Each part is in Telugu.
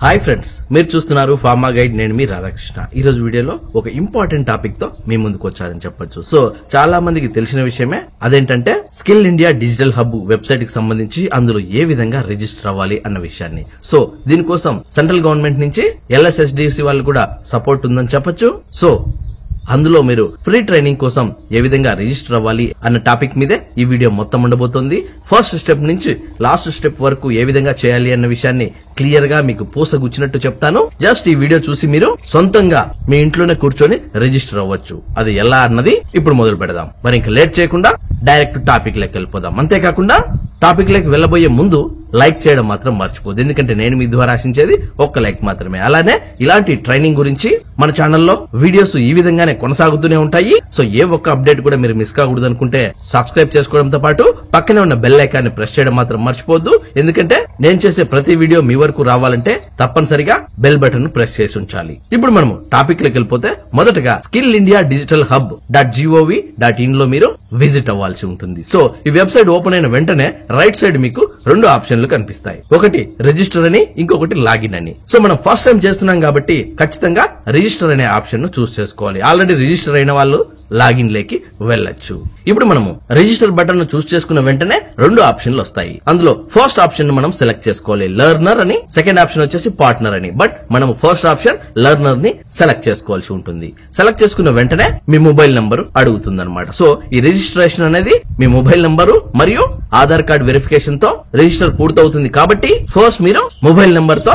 హాయ్ ఫ్రెండ్స్, మీరు చూస్తున్నారు ఫార్మా గైడ్. నేను మీ రాధాకృష్ణ. ఈ రోజు వీడియోలో ఒక ఇంపార్టెంట్ టాపిక్ తో మీ ముందుకు వచ్చారని చెప్పొచ్చు. సో చాలా మందికి తెలిసిన విషయమే. అదేంటంటే skill India digital hub website కి సంబంధించి అందులో ఏ విధంగా రిజిస్టర్ అవ్వాలి అన్న విషయాన్ని. సో దీనికోసం సెంట్రల్ గవర్నమెంట్ నుంచి LSSDC వాళ్ళు కూడా సపోర్ట్ ఉందని చెప్పొచ్చు. సో అందులో మీరు ఫ్రీ ట్రైనింగ్ కోసం ఏ విధంగా రిజిస్టర్ అవ్వాలి అన్న టాపిక్ మీదే ఈ వీడియో మొత్తం ఉండబోతోంది. ఫస్ట్ స్టెప్ నుంచి లాస్ట్ స్టెప్ వరకు ఏ విధంగా చేయాలి అన్న విషయాన్ని క్లియర్ గా మీకు పూసగుచ్చినట్టు చెప్తాను. జస్ట్ ఈ వీడియో చూసి మీరు సొంతంగా మీ ఇంట్లోనే కూర్చొని రిజిస్టర్ అవ్వచ్చు. అది ఎలా అన్నది ఇప్పుడు మొదలు పెడదాం. మరి ఇంకా లేట్ చేయకుండా డైరెక్ట్ టాపిక్ లెక్క వెళ్ళిపోదాం. అంతేకాకుండా టాపిక్ లెక్క వెళ్ళబోయే ముందు లైక్ చేయడం మాత్రం మర్చిపోదు. ఎందుకంటే నేను మీ ద్వారా ఆశించేది ఒక్క లైక్ మాత్రమే. అలానే ఇలాంటి ట్రైనింగ్ గురించి మన ఛానల్లో వీడియోస్ ఈ విధంగానే కొనసాగుతూనే ఉంటాయి. సో ఏ ఒక్క అప్డేట్ కూడా మీరు మిస్ కాకూడదు అనుకుంటే సబ్స్క్రైబ్ చేసుకోవడంతో పాటు పక్కనే ఉన్న బెల్ ఐకాన్ని ప్రెస్ చేయడం మాత్రం మర్చిపోద్దు. ఎందుకంటే నేను చేసే ప్రతి వీడియో మీ వరకు రావాలంటే తప్పనిసరిగా బెల్ బటన్ ప్రెస్ చేసి ఉంచాలి. ఇప్పుడు మనము టాపిక్ లెక్క వెళ్ళిపోతే మొదటగా skill India digital hub .gov.in లో మీరు విజిట్ అవ్వాల్సి ఉంటుంది. సో ఈ వెబ్సైట్ ఓపెన్ అయిన వెంటనే రైట్ సైడ్ మీకు రెండు ఆప్షన్లు కనిపిస్తాయి. ఒకటి రిజిస్టర్ అని, ఇంకొకటి లాగిన్ అని. సో మనం ఫస్ట్ టైం చేస్తున్నాం కాబట్టి ఖచ్చితంగా రిజిస్టర్ అనే ఆప్షన్ ను చూస్ చేసుకోవాలి. ఆల్రెడీ రిజిస్టర్ అయిన వాళ్ళు లాగిన్ లేకి వెళ్ళొచ్చు. ఇప్పుడు మనము రిజిస్టర్ బటన్ ను చూస్ చేసుకున్న వెంటనే రెండు ఆప్షన్లు వస్తాయి. అందులో ఫస్ట్ ఆప్షన్ ను మనం సెలెక్ట్ చేసుకోవాలి, లెర్నర్ అని. సెకండ్ ఆప్షన్ వచ్చేసి పార్ట్నర్ అని. బట్ మనం ఫస్ట్ ఆప్షన్ లెర్నర్ ని సెలెక్ట్ చేసుకోవాల్సి ఉంటుంది. సెలెక్ట్ చేసుకున్న వెంటనే మీ మొబైల్ నంబర్ అడుగుతుంది అనమాట. సో ఈ రిజిస్ట్రేషన్ అనేది మీ మొబైల్ నంబరు మరియు ఆధార్ కార్డ్ వెరిఫికేషన్ తో రిజిస్టర్ పూర్తవుతుంది. కాబట్టి ఫస్ట్ మీరు మొబైల్ నంబర్ తో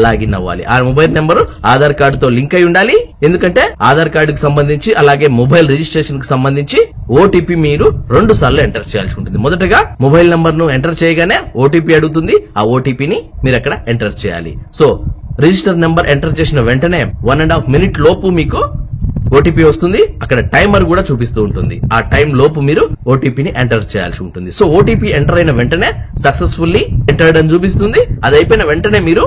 లాగిన్ అవ్వాలి. ఆ మొబైల్ నెంబర్ ఆధార్ కార్డు తో లింక్ అయి ఉండాలి. ఎందుకంటే ఆధార్ కార్డుకి సంబంధించి అలాగే మొబైల్ రిజిస్ట్రేషన్ కి సంబంధించి ఓటీపీ మీరు 2 సార్లు ఎంటర్ చేయాల్సి ఉంటుంది. మొదటగా మొబైల్ నంబర్ ను ఎంటర్ చేయగానే ఓటీపీ అడుగుతుంది. ఆ ఓటీపీని మీరు అక్కడ ఎంటర్ చేయాలి. సో రిజిస్టర్ నెంబర్ ఎంటర్ చేసిన వెంటనే 1.5 మినిట్ లోపు మీకు ఓటీపీ వస్తుంది. అక్కడ టైమర్ కూడా చూపిస్తూ ఉంటుంది. ఆ టైం లోపు మీరు ఓటీపీని ఎంటర్ చేయాల్సి ఉంటుంది. సో ఓటీపీ ఎంటర్ అయిన వెంటనే సక్సెస్ఫుల్లీ ఎంటర్డ్ అని చూపిస్తుంది. అది అయిపోయిన వెంటనే మీరు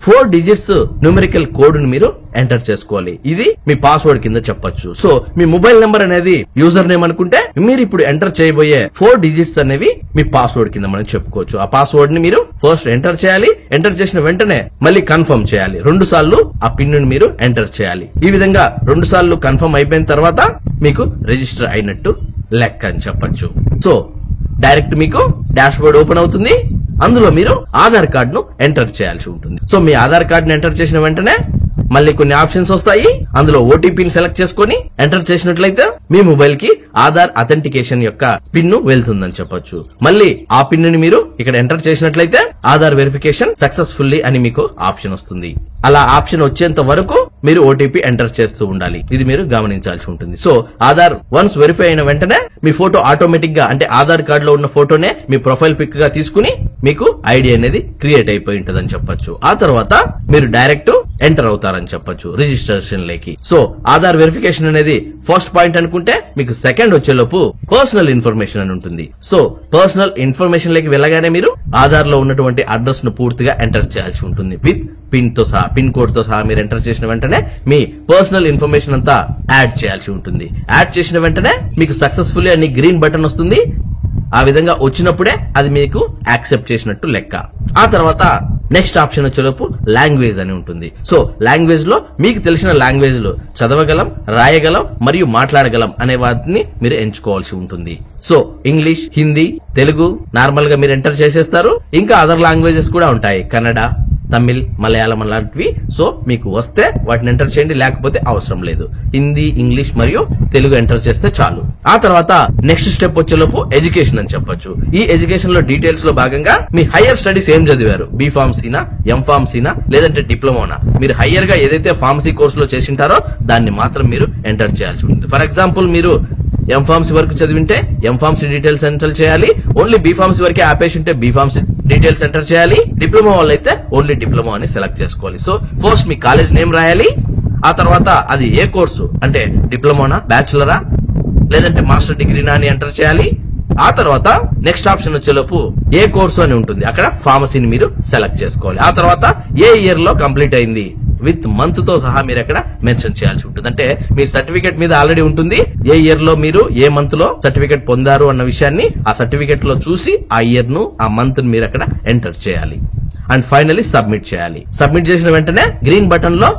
4 డిజిట్స్ న్యూమరికల్ కోడ్ ని మీరు ఎంటర్ చేసుకోవాలి. ఇది మీ పాస్వర్డ్ కింద చెప్పొచ్చు. సో మీ మొబైల్ నెంబర్ అనేది యూజర్ నేమ్ అనుకుంటే మీరు ఇప్పుడు ఎంటర్ చేయబోయే 4 డిజిట్స్ అనేవి మీ పాస్వర్డ్ కింద మనం చెప్పుకోవచ్చు. ఆ పాస్వర్డ్ ని మీరు ఫస్ట్ ఎంటర్ చేయాలి. ఎంటర్ చేసిన వెంటనే మళ్ళీ కన్ఫర్మ్ చేయాలి. 2 సార్లు ఆ పిన్ ని మీరు ఎంటర్ చేయాలి. ఈ విధంగా 2 సార్లు కన్ఫర్మ్ అయిపోయిన తర్వాత మీకు రిజిస్టర్ అయినట్టు లెక్క అని చెప్పొచ్చు. సో డైరెక్ట్ మీకు డాష్ బోర్డ్ ఓపెన్ అవుతుంది. అందులో మీరు ఆధార్ కార్డ్ ను ఎంటర్ చేయాల్సి ఉంటుంది. సో మీ ఆధార్ కార్డ్ ని ఎంటర్ చేసిన వెంటనే మళ్ళీ కొన్ని ఆప్షన్స్ వస్తాయి. అందులో ఓటీపీని సెలెక్ట్ చేసుకుని ఎంటర్ చేసినట్లయితే మీ మొబైల్ కి ఆధార్ అథెంటికేషన్ యొక్క పిన్ వెళ్తుందని చెప్పొచ్చు. మళ్ళీ ఆ పిన్ ని మీరు ఇక్కడ ఎంటర్ చేసినట్లయితే ఆధార్ వెరిఫికేషన్ సక్సెస్ఫుల్లీ అని మీకు ఆప్షన్ వస్తుంది. అలా ఆప్షన్ వచ్చేంత వరకు మీరు ఓటీపీ ఎంటర్ చేస్తూ ఉండాలి. ఇది మీరు గమనించాల్సి ఉంటుంది. సో ఆధార్ వన్స్ వెరిఫై అయిన వెంటనే మీ ఫోటో ఆటోమేటిక్ గా, అంటే ఆధార్ కార్డ్ లో ఉన్న ఫోటోనే మీ ప్రొఫైల్ పిక్ గా తీసుకుని మీకు ఐడి అనేది క్రియేట్ అయిపోయి ఉంటదని చెప్పొచ్చు. ఆ తర్వాత మీరు డైరెక్ట్ ఎంటర్ అవుతారని చెప్పొచ్చు రిజిస్ట్రేషన్ లేకి. సో ఆధార్ వెరిఫికేషన్ అనేది ఫస్ట్ పాయింట్ అనుకుంటే మీకు సెకండ్ వచ్చేలోపు పర్సనల్ ఇన్ఫర్మేషన్ అని ఉంటుంది. సో పర్సనల్ ఇన్ఫర్మేషన్ లేకి వెళ్ళగానే మీరు ఆధార్ లో ఉన్నటువంటి అడ్రస్ ను పూర్తిగా ఎంటర్ చేయాల్సి ఉంటుంది. విత్ పిన్ తో సహా, పిన్ కోడ్ తో సహా మీరు ఎంటర్ చేసిన వెంటనే మీ పర్సనల్ ఇన్ఫర్మేషన్ అంతా యాడ్ చేయాల్సి ఉంటుంది. యాడ్ చేసిన వెంటనే మీకు సక్సెస్ఫుల్లీ అని గ్రీన్ బటన్ వస్తుంది. ఆ విధంగా వచ్చినప్పుడే అది మీకు యాక్సెప్ట్ చేసినట్టు లెక్క. ఆ తర్వాత నెక్స్ట్ ఆప్షన్ వచ్చేలోపు లాంగ్వేజ్ అని ఉంటుంది. సో లాంగ్వేజ్ లో మీకు తెలిసిన లాంగ్వేజ్ లో చదవగలం, రాయగలం మరియు మాట్లాడగలం అనే వాటిని మీరు ఎంచుకోవాల్సి ఉంటుంది. So English, Hindi, Telugu normal గా మీరు ఎంటర్ చేసేస్తారు. ఇంకా అదర్ లాంగ్వేజెస్ కూడా ఉంటాయి, కన్నడ, తమిళ్, మలయాళం అలాంటివి. సో మీకు వస్తే వాటిని ఎంటర్ చేయండి, లేకపోతే అవసరం లేదు. హిందీ, ఇంగ్లీష్ మరియు తెలుగు ఎంటర్ చేస్తే చాలు. ఆ తర్వాత నెక్స్ట్ స్టెప్ వచ్చేలోపు ఎడ్యుకేషన్ అని చెప్పొచ్చు. ఈ ఎడ్యుకేషన్ లో డీటెయిల్స్ లో భాగంగా మీ హైయర్ స్టడీస్ ఏం చదివారు, బీఫార్మసీనా, ఎంఫార్మసీనా, లేదంటే డిప్లొమానా, మీరు హైయర్ గా ఏదైతే ఫార్మసీ కోర్సులో చేసింటారో దాన్ని మాత్రం మీరు ఎంటర్ చేయాల్సి ఉంటుంది. ఫర్ ఎగ్జాంపుల్ మీరు ఎంఫార్మసీ వరకు చదివింటే ఎంఫార్మసీ డీటెయిల్స్ ఎంటర్ చేయాలి. ఓన్లీ బీఫార్మసీ వరకే ఆపేసి ఉంటే బీఫార్మసీ డీటెయిల్స్ ఎంటర్ చేయాలి. డిప్లొమా వాళ్ళైతే ఓన్లీ డిప్లొమా అని సెలెక్ట్ చేసుకోవాలి. సో ఫస్ట్ మీ కాలేజ్ నేమ్ రాయాలి. ఆ తర్వాత అది ఏ కోర్సు, అంటే డిప్లొమానా, బ్యాచులరా, లేదంటే మాస్టర్ డిగ్రీనా అని ఎంటర్ చేయాలి. ఆ తర్వాత నెక్స్ట్ ఆప్షన్ వచ్చేలోపు ఏ కోర్సు అని ఉంటుంది. అక్కడ ఫార్మసీని మీరు సెలెక్ట్ చేసుకోవాలి. ఆ తర్వాత ఏ ఇయర్ లో కంప్లీట్ అయింది విత్ మంత్ తో సహా మీరు అక్కడ మెన్షన్ చేయాల్సి ఉంటుంది. అంటే మీ సర్టిఫికేట్ మీద ఆల్రెడీ ఉంటుంది ఏ ఇయర్ లో మీరు ఏ మంత్ లో సర్టిఫికేట్ పొందారు అన్న విషయాన్ని ఆ సర్టిఫికేట్ లో చూసి ఆ ఇయర్ ను, ఆ మంత్ మీరు అక్కడ ఎంటర్ చేయాలి. అండ్ ఫైనలీ సబ్మిట్ చేయాలి. సబ్మిట్ చేసిన వెంటనే గ్రీన్ బటన్ లో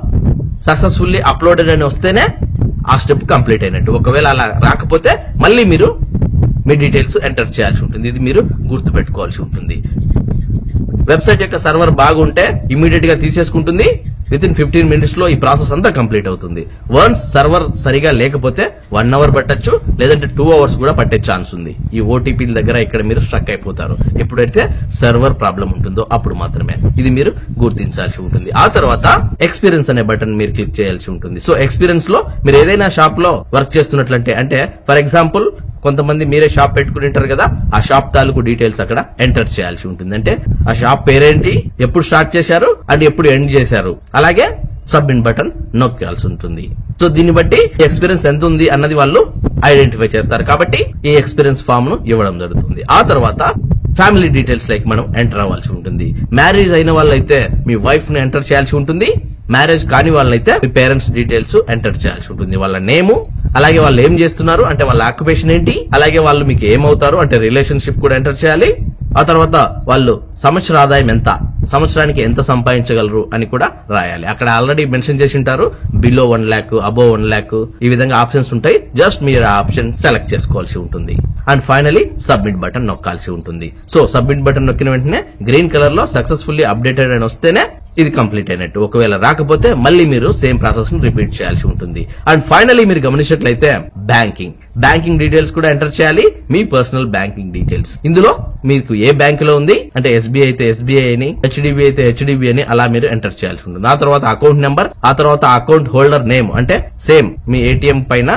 సక్సెస్ఫుల్లీ అప్లోడెడ్ అని వస్తేనే ఆ స్టెప్ కంప్లీట్ అయినట్టు. ఒకవేళ అలా రాకపోతే మళ్ళీ మీరు మీ డీటెయిల్స్ ఎంటర్ చేయాల్సి ఉంటుంది. ఇది మీరు గుర్తు పెట్టుకోవాల్సి ఉంటుంది. వెబ్సైట్ యొక్క సర్వర్ బాగుంటే ఇమీడియట్ గా తీసేసుకుంటుంది. విత్ ఇన్ 15 minutes లో ఈ ప్రాసెస్ అంతా కంప్లీట్ అవుతుంది. వన్స్ సర్వర్ సరిగా లేకపోతే 1 hour పట్టచ్చు, లేదంటే 2 hours కూడా పట్టే ఛాన్స్ ఉంది. ఈ ఓటీపీల దగ్గర ఇక్కడ మీరు స్ట్రక్ అయిపోతారు. ఎప్పుడైతే సర్వర్ ప్రాబ్లం ఉంటుందో అప్పుడు మాత్రమే. ఇది మీరు గుర్తించాల్సి ఉంటుంది. ఆ తర్వాత ఎక్స్పీరియన్స్ అనే బటన్ మీరు క్లిక్ చేయాల్సి ఉంటుంది. సో ఎక్స్పీరియన్స్ లో మీరు ఏదైనా షాప్ లో వర్క్ చేస్తున్నట్లంటే, అంటే ఫర్ ఎగ్జాంపుల్ కొంతమంది మీరే షాప్ పెట్టుకుని ఉంటారు కదా, ఆ షాప్ తాలూకు డీటెయిల్స్ అక్కడ ఎంటర్ చేయాల్సి ఉంటుంది. అంటే ఆ షాప్ పేరేంటి, ఎప్పుడు స్టార్ట్ చేశారు అండ్ ఎప్పుడు ఎండ్ చేశారు, అలాగే సబ్మిట్ బటన్ నొక్కాల్సి ఉంటుంది. సో దీన్ని బట్టి ఎక్స్పీరియన్స్ ఎంత ఉంది అన్నది వాళ్ళు ఐడెంటిఫై చేస్తారు. కాబట్టి ఈ ఎక్స్పీరియన్స్ ఫామ్ ను ఇవ్వడం జరుగుతుంది. ఆ తర్వాత ఫ్యామిలీ డీటెయిల్స్ లైక్ మనం ఎంటర్ అవ్వాల్సి ఉంటుంది. మ్యారేజ్ అయిన వాళ్ళైతే మీ వైఫ్ ని ఎంటర్ చేయాల్సి ఉంటుంది. మ్యారేజ్ కాని వాళ్ళైతే మీ పేరెంట్స్ డీటెయిల్స్ ఎంటర్ చేయాల్సి ఉంటుంది. వాళ్ళ నేము, అలాగే వాళ్ళు ఏం చేస్తున్నారు అంటే వాళ్ళ ఆక్యుపేషన్ ఏంటి, అలాగే వాళ్ళు మీకు ఏమవుతారు అంటే రిలేషన్షిప్ కూడా ఎంటర్ చేయాలి. ఆ తర్వాత వాళ్ళు సంవత్సర ఆదాయం ఎంత, సంవత్సరానికి ఎంత సంపాదించగలరు అని కూడా రాయాలి. అక్కడ ఆల్రెడీ మెన్షన్ చేసి ఉంటారు, బిలో 1 lakh, అబోవ్ 1 lakh, ఈ విధంగా ఆప్షన్స్ ఉంటాయి. జస్ట్ మీరు ఆ ఆప్షన్ సెలెక్ట్ చేసుకోవాల్సి ఉంటుంది. అండ్ ఫైనలీ సబ్మిట్ బటన్ నొక్కాల్సి ఉంటుంది. సో సబ్మిట్ బటన్ నొక్కిన వెంటనే గ్రీన్ కలర్ లో సక్సెస్ఫుల్లీ అప్డేటెడ్ అని వస్తేనే ఇది కంప్లీట్ అయినట్టు. ఒకవేళ రాకపోతే మళ్ళీ మీరు సేమ్ ప్రాసెస్ ను రిపీట్ చేయాల్సి ఉంటుంది. అండ్ ఫైనలీ మీరు గమనించినట్లయితే బ్యాంకింగ్ డీటెయిల్స్ కూడా ఎంటర్ చేయాలి. మీ పర్సనల్ బ్యాంకింగ్ డీటెయిల్స్ ఇందులో మీకు ఏ బ్యాంక్ లో ఉంది అంటే ఎస్బీఐ అయితే ఎస్బీఐ అని, హెచ్డిబి అయితే హెచ్డిబి అని అలా మీరు ఎంటర్ చేయాల్సి ఉంటుంది. ఆ తర్వాత అకౌంట్ నెంబర్, ఆ తర్వాత అకౌంట్ హోల్డర్ నేమ్, అంటే సేమ్ మీ ఏటీఎం పైన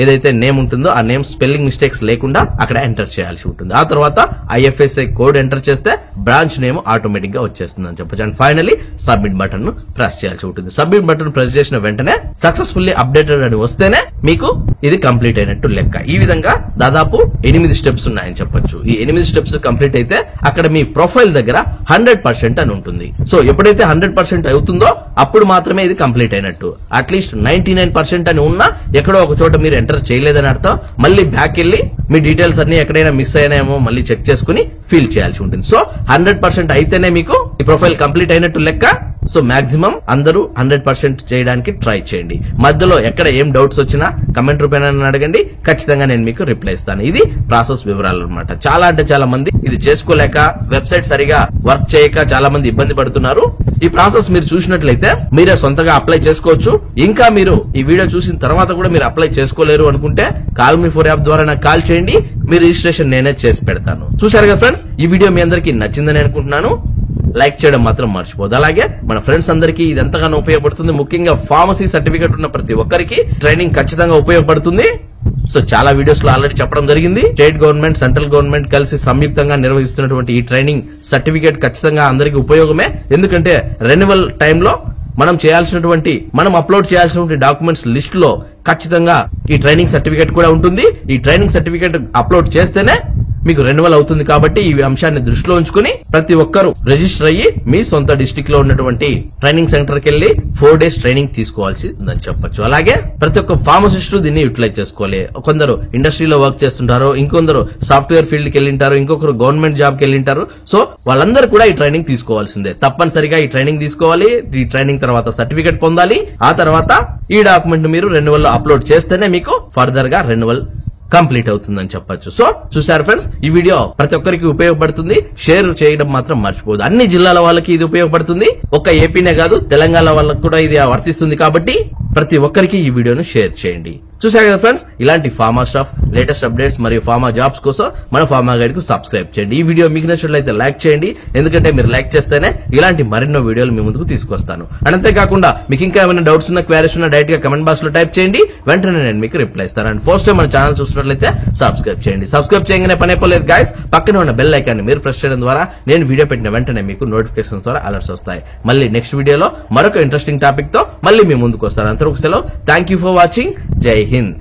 ఏదైతే నేమ్ ఉంటుందో ఆ నేమ్ స్పెల్లింగ్ మిస్టేక్స్ లేకుండా అక్కడ ఎంటర్ చేయాల్సి ఉంటుంది. ఆ తర్వాత ఐఎఫ్ఎస్ఐ కోడ్ ఎంటర్ చేస్తే బ్రాంచ్ నేమ్ ఆటోమేటిక్ గా వచ్చేస్తుంది అని చెప్పొచ్చు. అండ్ ఫైనలీ సబ్మిట్ బటన్ ను ప్రెస్ చేయాల్సి ఉంటుంది. సబ్మిట్ బటన్ ప్రెస్ చేసిన వెంటనే సక్సెస్ఫుల్లీ అప్డేటెడ్ అని వస్తేనే మీకు ఇది కంప్లీట్ అయినట్టు లెక్క. ఈ విధంగా దాదాపు 8 స్టెప్స్ ఉన్నాయని చెప్పొచ్చు. ఈ 8 స్టెప్స్ కంప్లీట్ అయితే అక్కడ మీ ప్రొఫైల్ దగ్గర 100% అని ఉంటుంది. సో ఎప్పుడైతే 100% అవుతుందో అప్పుడు మాత్రమే ఇది కంప్లీట్ అయినట్టు. అట్లీస్ట్ 99% అని ఉన్నా ఎక్కడో ఒక చోట మీరు ఎంటర్ చేయలేదని అర్థం. మళ్ళీ బ్యాక్ వెళ్ళి మీ డీటెయిల్స్ అన్ని ఎక్కడైనా మిస్ అయినాయేమో మళ్ళీ చెక్ చేసుకుని ఫిల్ చేయాల్సి ఉంటుంది. సో 100% అయితేనే మీకు ఈ ప్రొఫైల్ కంప్లీట్ అయినట్టు లెక్క. సో మాక్సిమం అందరూ 100% చేయడానికి ట్రై చేయండి. మధ్యలో ఎక్కడ ఏం డౌట్స్ వచ్చినా కమెంట్ రూపేణ అడగండి, ఖచ్చితంగా నేను మీకు రిప్లై ఇస్తాను. ఇది ప్రాసెస్ వివరాలు అన్నమాట. చాలా అంటే చాలా మంది ఇది చేసుకోలేక, వెబ్సైట్ సరిగా వర్క్ చేయక చాలా మంది ఇబ్బంది పడుతున్నారు. ఈ ప్రాసెస్ మీరు చూసినట్లయితే మీరే సొంతగా అప్లై చేసుకోవచ్చు. ఇంకా మీరు ఈ వీడియో చూసిన తర్వాత కూడా మీరు అప్లై చేసుకోలేరు అనుకుంటే కాల్ మీ 4 యాప్ ద్వారా నాకు కాల్ చేయండి. మీ రిజిస్ట్రేషన్ నేనే చేసి పెడతాను. చూశారు కదా ఫ్రెండ్స్, ఈ వీడియో మీ అందరికీ నచ్చిందని అనుకుంటున్నాను. లైక్ చేయడం మాత్రం మర్చిపోదు. అలాగే మన ఫ్రెండ్స్ అందరికీ ఇది ఎంతగానో ఉపయోగపడుతుంది. ముఖ్యంగా ఫార్మసీ సర్టిఫికేట్ ఉన్న ప్రతి ఒక్కరికి ట్రైనింగ్ ఖచ్చితంగా ఉపయోగపడుతుంది. సో చాలా వీడియోస్ లో ఆల్రెడీ చెప్పడం జరిగింది. స్టేట్ గవర్నమెంట్, సెంట్రల్ గవర్నమెంట్ కలిసి సంయుక్తంగా నిర్వహిస్తున్నటువంటి ఈ ట్రైనింగ్ సర్టిఫికేట్ ఖచ్చితంగా అందరికీ ఉపయోగమే. ఎందుకంటే రెన్యువల్ టైంలో మనం అప్లోడ్ చేయాల్సినటువంటి డాక్యుమెంట్స్ లిస్ట్ లో ఖచ్చితంగా ఈ ట్రైనింగ్ సర్టిఫికేట్ కూడా ఉంటుంది. ఈ ట్రైనింగ్ సర్టిఫికేట్ అప్లోడ్ చేస్తేనే మీకు రెన్యువల్ అవుతుంది. కాబట్టి ఈ అంశాన్ని దృష్టిలో ఉంచుకుని ప్రతి ఒక్కరూ రిజిస్టర్ అయ్యి మీ సొంత డిస్ట్రిక్ట్ లో ఉన్నటువంటి ట్రైనింగ్ సెంటర్ కి వెళ్లి 4 days ట్రైనింగ్ తీసుకోవాల్సి ఉందని చెప్పొచ్చు. అలాగే ప్రతి ఒక్క ఫార్మసిస్ట్ దీన్ని యూటిలైజ్ చేసుకోవాలి. కొందరు ఇండస్ట్రీలో వర్క్ చేస్తుంటారు, ఇంకొందరు సాఫ్ట్వేర్ ఫీల్డ్ కి వెళ్ళింటారు, ఇంకొకరు గవర్నమెంట్ జాబ్ కి వెళ్ళింటారు. సో వాళ్ళందరూ కూడా ఈ ట్రైనింగ్ తీసుకోవాల్సిందే. తప్పనిసరిగా ఈ ట్రైనింగ్ తీసుకోవాలి. ఈ ట్రైనింగ్ తర్వాత సర్టిఫికేట్ పొందాలి. ఆ తర్వాత ఈ డాక్యుమెంట్ మీరు రెన్యువల్ లో అప్లోడ్ చేస్తేనే మీకు ఫర్దర్ గా రెన్యువల్ కంప్లీట్ అవుతుందని చెప్పొచ్చు. సో చూసారు ఫ్రెండ్స్, ఈ వీడియో ప్రతి ఒక్కరికి ఉపయోగపడుతుంది. షేర్ చేయడం మాత్రం మర్చిపోదు. అన్ని జిల్లాల వాళ్ళకి ఇది ఉపయోగపడుతుంది. ఒక్క ఏపీనే కాదు, తెలంగాణ వాళ్ళకి కూడా ఇది వర్తిస్తుంది. కాబట్టి ప్రతి ఒక్కరికి ఈ వీడియోను షేర్ చేయండి. చూసారు కదా ఫ్రెండ్స్, ఇలాంటి ఫార్మా స్టాఫ్, లేటెస్ట్ అప్డేట్స్ మరియు ఫార్మా జాబ్స్ కోసం మన ఫార్మా గైడ్ కు సబ్స్క్రైబ్ చేయండి. ఈ వీడియో మీకు నచ్చినట్లయితే లైక్ చేయండి. ఎందుకంటే మీరు లైక్ చేస్తేనే ఇలాంటి మరెన్నో వీడియోలు మీ ముందుకు తీసుకొస్తాను. అండ్ అంతేకాకుండా మీకు ఇంకా ఏమైనా డౌట్స్ ఉన్నా, క్వారీస్ ఉన్నా డైరెక్ట్ గా కమెంట్ బాక్స్ లో టైప్ చేయండి. వెంటనే నేను మీకు రిప్లై ఇస్తాను. అండ్ ఫస్ట్ టైం మన ఛానల్ చూస్తున్నట్లయితే సబ్స్క్రైబ్ చేయండి. సబ్స్క్రైబ్ చేయగానే పని అయిపోలేదు గాయస్. పక్కన ఉన్న బెల్ ఐకాన్ మీరు ప్రెస్ చేయడం ద్వారా నేను వీడియో పెట్టిన వెంటనే మీకు నోటిఫికేషన్ ద్వారా అలర్ట్స్ వస్తాయి. మళ్ళీ నెక్స్ట్ వీడియోలో మరొక ఇంట్రెస్టింగ్ టాపిక్ తో మళ్ళీ మీ ముందుకు వస్తాను. అంతవరకు సెలవు. Thank you for watching. జై హింద్.